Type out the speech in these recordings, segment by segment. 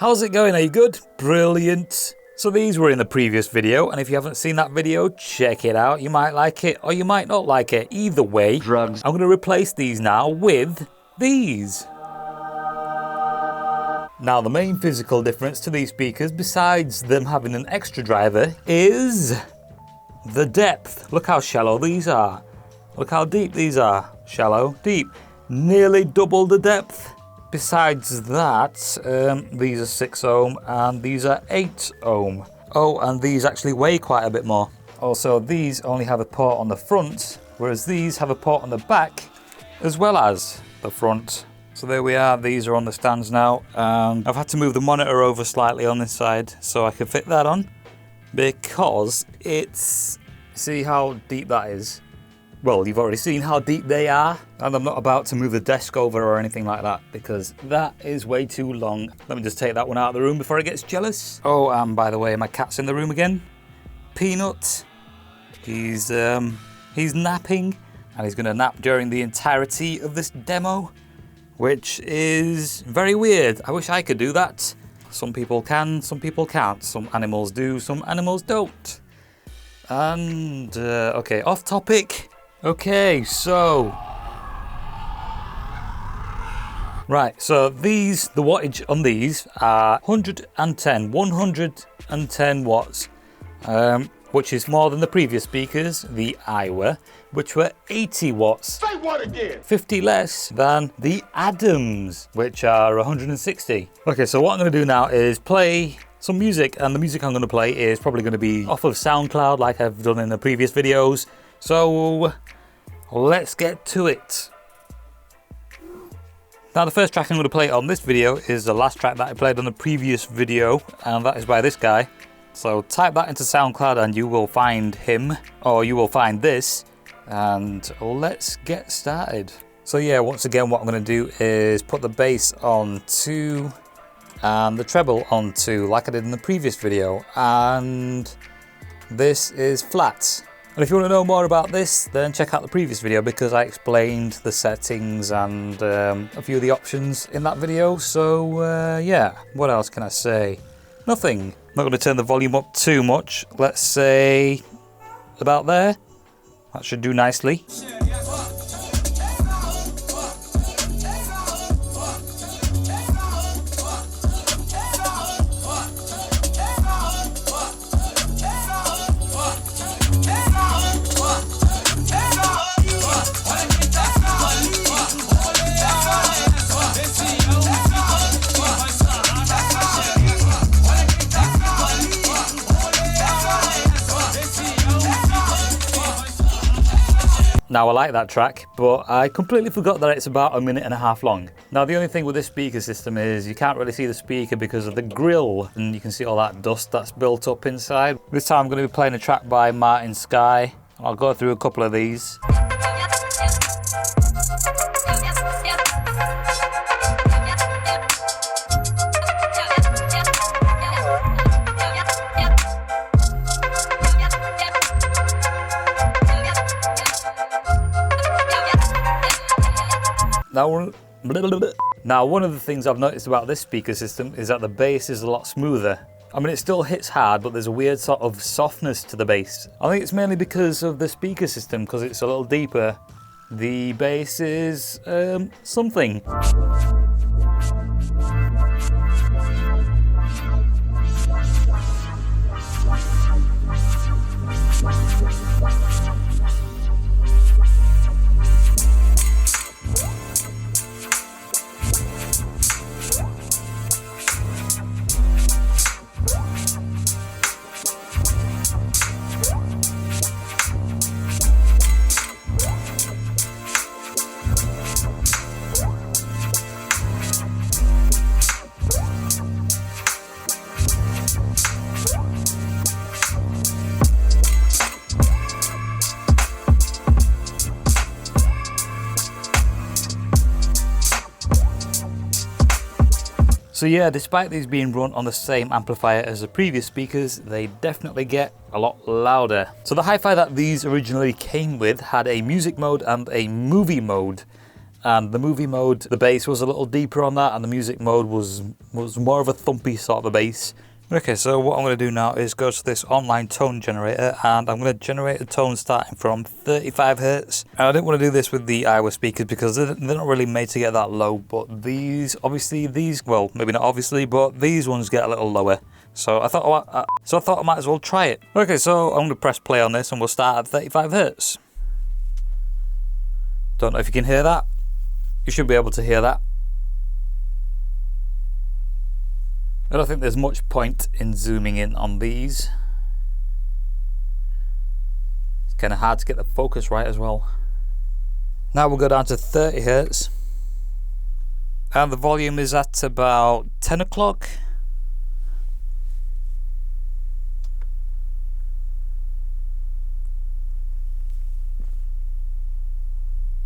How's it going? Are you good? Brilliant. So these were in the previous video, and if you haven't seen that video, check it out. You might like it or you might not like it. Either way, drugs. I'm going to replace these now with these. Now the main physical difference to these speakers, besides them having an extra driver, is the depth. Look how shallow these are. Look how deep these are. Shallow, deep. Nearly double the depth. Besides that, these are 6 ohm and these are 8 ohm. Oh, and these actually weigh quite a bit more. Also, these only have a port on the front, whereas these have a port on the back as well as the front. So there we are, these are on the stands now. I've had to move the monitor over slightly on this side so I can fit that on, because it's, see how deep that is? Well, you've already seen how deep they are, and I'm not about to move the desk over or anything like that, because that is way too long. Let me just take that one out of the room before it gets jealous. Oh, and by the way, my cat's in the room again. Peanut, he's napping, and he's gonna nap during the entirety of this demo, which is very weird. I wish I could do that. Some people can, some people can't. Some animals do, some animals don't. And, okay, off topic. Okay, so... Right, so these, the wattage on these are 110 watts, which is more than the previous speakers, the AIWA, which were 80 watts. Say what again? 50 less than the Adams, which are 160. Okay, so what I'm going to do now is play some music, and the music I'm going to play is probably going to be off of SoundCloud like I've done in the previous videos. So let's get to it. Now the first track I'm going to play on this video is the last track that I played on the previous video, and that is by this guy. So type that into SoundCloud and you will find him, or you will find this, and let's get started. So yeah, once again what I'm going to do is put the bass on 2 and the treble on 2 like I did in the previous video, and this is flat. And if you want to know more about this, then check out the previous video, because I explained the settings and a few of the options in that video. So yeah, what else can I say? Nothing. I'm not going to turn the volume up too much. Let's say about there. That should do nicely. Now I like that track, but I completely forgot that it's about 1.5 minutes long. Now the only thing with this speaker system is you can't really see the speaker because of the grill, and you can see all that dust that's built up inside. This time I'm going to be playing a track by Martin Sky. I'll go through a couple of these. Now one of the things I've noticed about this speaker system is that the bass is a lot smoother. I mean, it still hits hard, but there's a weird sort of softness to the bass. I think it's mainly because of the speaker system, because it's a little deeper. The bass is something. So yeah, despite these being run on the same amplifier as the previous speakers, they definitely get a lot louder. So the hi-fi that these originally came with had a music mode and a movie mode. And the movie mode, the bass was a little deeper on that, and the music mode was more of a thumpy sort of a bass. Okay, so what I'm going to do now is go to this online tone generator, and I'm going to generate a tone starting from 35 Hz. And I didn't want to do this with the AIWA speakers because they're not really made to get that low, but these, obviously these, well, maybe not obviously, but these ones get a little lower. So I thought I might as well try it. Okay, so I'm going to press play on this and we'll start at 35 Hz. Don't know if you can hear that. You should be able to hear that. I don't think there's much point in zooming in on these. It's kind of hard to get the focus right as well. Now we'll go down to 30 Hz. And the volume is at about 10 o'clock.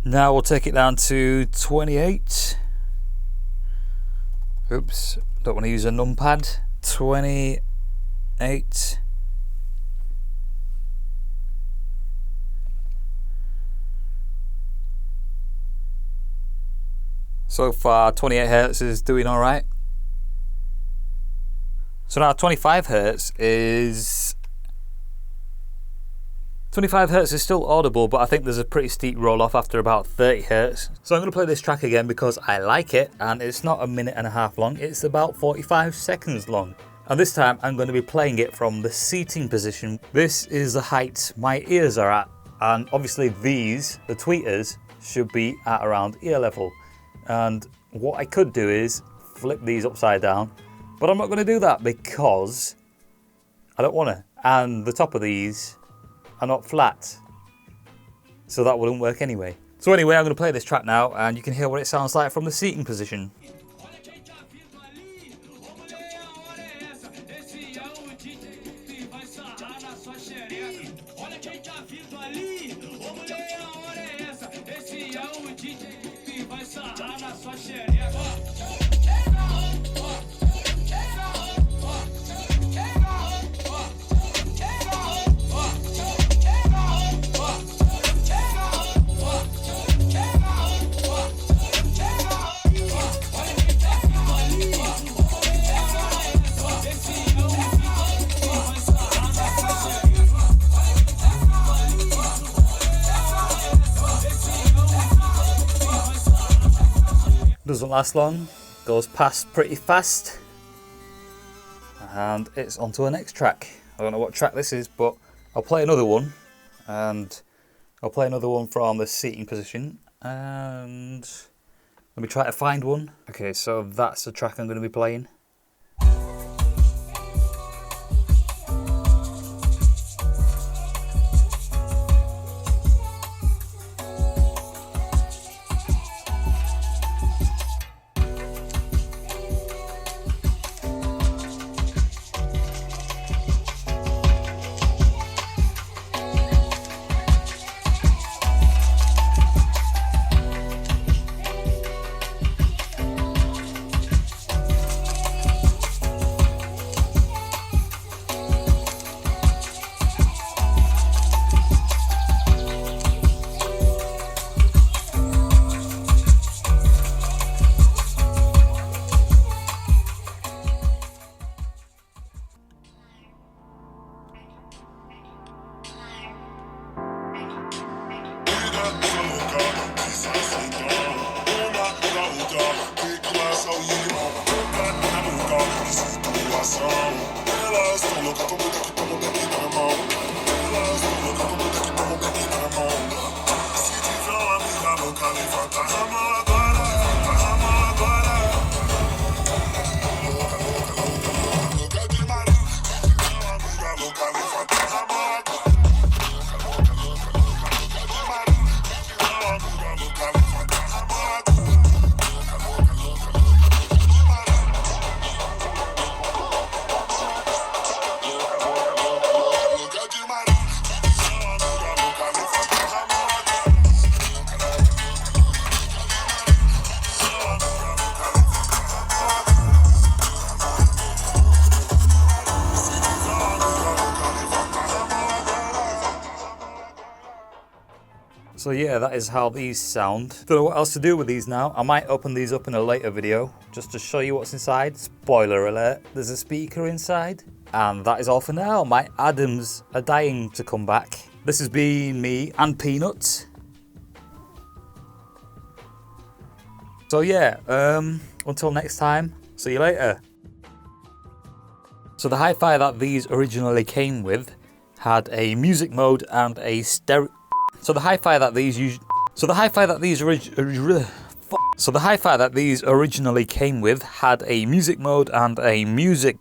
Now we'll take it down to 28. Oops, don't want to use a numpad. 28. So far 28 Hz is doing alright. So now 25 Hz is... 25 Hz is still audible, but I think there's a pretty steep roll off after about 30 Hz. So I'm going to play this track again because I like it, and it's not a minute and a half long, it's about 45 seconds long. And this time I'm going to be playing it from the seating position. This is the height my ears are at, and obviously these, the tweeters, should be at around ear level. And what I could do is flip these upside down, but I'm not going to do that because I don't want to. And the top of these are not flat, so that wouldn't work anyway. So anyway, I'm going to play this track now and you can hear what it sounds like from the seating position. Doesn't last long, goes past pretty fast, and it's on to the next track. I don't know what track this is, but I'll play another one, and I'll play another one from the seating position, and let me try to find one. Okay, so that's the track I'm going to be playing. So yeah, that is how these sound. Don't know what else to do with these now. I might open these up in a later video just to show you what's inside. Spoiler alert, there's a speaker inside. And that is all for now. My Adams are dying to come back. This has been me and Peanuts. So yeah, until next time, see you later. So the hi-fi that these originally came with had a music mode and a stereo. So the hi-fi that these originally came with had a music mode and a music